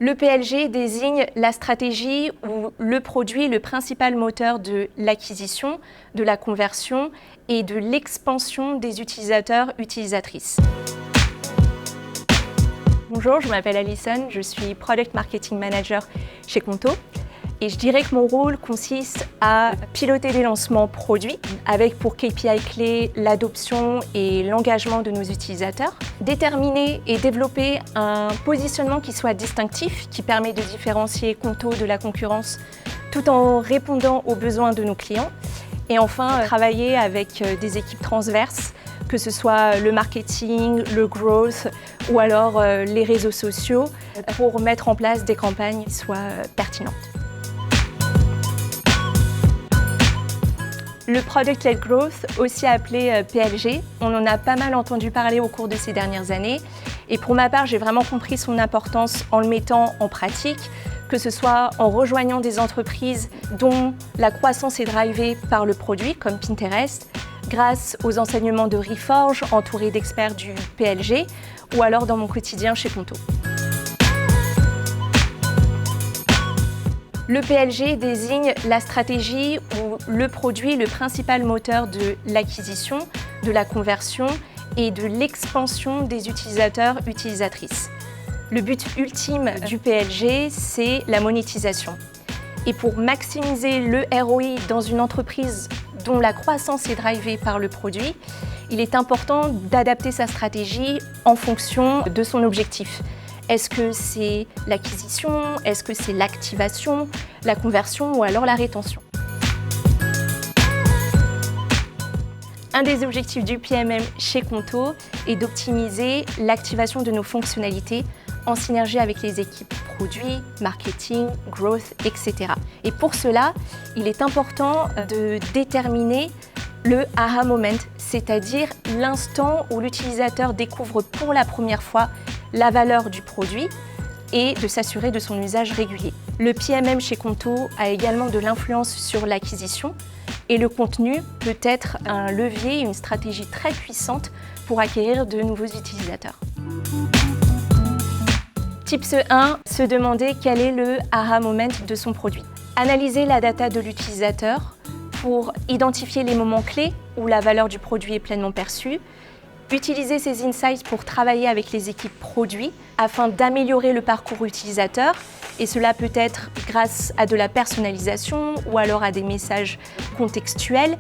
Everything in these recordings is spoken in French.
Le PLG désigne la stratégie où le produit est le principal moteur de l'acquisition, de la conversion et de l'expansion des utilisateurs-utilisatrices. Bonjour, je m'appelle Alison, je suis Product Marketing Manager chez Conto. Et je dirais que mon rôle consiste à piloter des lancements produits avec pour KPI clé l'adoption et l'engagement de nos utilisateurs, déterminer et développer un positionnement qui soit distinctif, qui permet de différencier Conto de la concurrence tout en répondant aux besoins de nos clients. Et enfin, travailler avec des équipes transverses, que ce soit le marketing, le growth ou alors les réseaux sociaux pour mettre en place des campagnes qui soient pertinentes. Le Product-Led Growth, aussi appelé PLG, on en a pas mal entendu parler au cours de ces dernières années. Et pour ma part, j'ai vraiment compris son importance en le mettant en pratique, que ce soit en rejoignant des entreprises dont la croissance est drivée par le produit, comme Pinterest, grâce aux enseignements de Reforge, entouré d'experts du PLG, ou alors dans mon quotidien chez Conto. Le PLG désigne la stratégie où le produit est le principal moteur de l'acquisition, de la conversion et de l'expansion des utilisateurs-utilisatrices. Le but ultime du PLG, c'est la monétisation. Et pour maximiser le ROI dans une entreprise dont la croissance est drivée par le produit, il est important d'adapter sa stratégie en fonction de son objectif. Est-ce que c'est l'acquisition? Est-ce que c'est l'activation, la conversion ou alors la rétention? Un des objectifs du PMM chez Conto est d'optimiser l'activation de nos fonctionnalités en synergie avec les équipes produits, marketing, growth, etc. Et pour cela, il est important de déterminer le aha moment, c'est-à-dire l'instant où l'utilisateur découvre pour la première fois la valeur du produit et de s'assurer de son usage régulier. Le PMM chez Conto a également de l'influence sur l'acquisition et le contenu peut être un levier, une stratégie très puissante pour acquérir de nouveaux utilisateurs. Tips 1, se demander quel est le aha moment de son produit. Analyser la data de l'utilisateur pour identifier les moments clés où la valeur du produit est pleinement perçue. Utiliser ces insights pour travailler avec les équipes produits afin d'améliorer le parcours utilisateur. Et cela peut être grâce à de la personnalisation ou alors à des messages contextuels.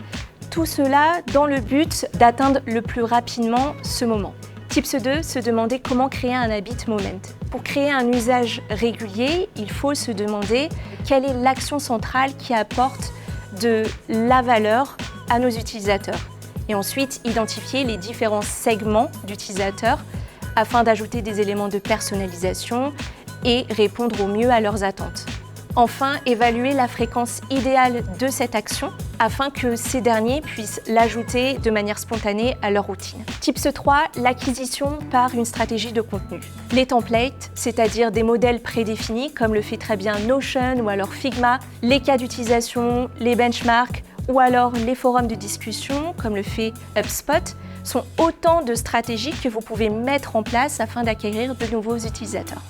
Tout cela dans le but d'atteindre le plus rapidement ce moment. Tips 2, se demander comment créer un habit moment. Pour créer un usage régulier, il faut se demander quelle est l'action centrale qui apporte de la valeur à nos utilisateurs. Et ensuite, identifier les différents segments d'utilisateurs afin d'ajouter des éléments de personnalisation et répondre au mieux à leurs attentes. Enfin, évaluer la fréquence idéale de cette action afin que ces derniers puissent l'ajouter de manière spontanée à leur routine. Tips 3, l'acquisition par une stratégie de contenu. Les templates, c'est-à-dire des modèles prédéfinis comme le fait très bien Notion ou alors Figma, les cas d'utilisation, les benchmarks ou alors les forums de discussion comme le fait HubSpot, sont autant de stratégies que vous pouvez mettre en place afin d'acquérir de nouveaux utilisateurs.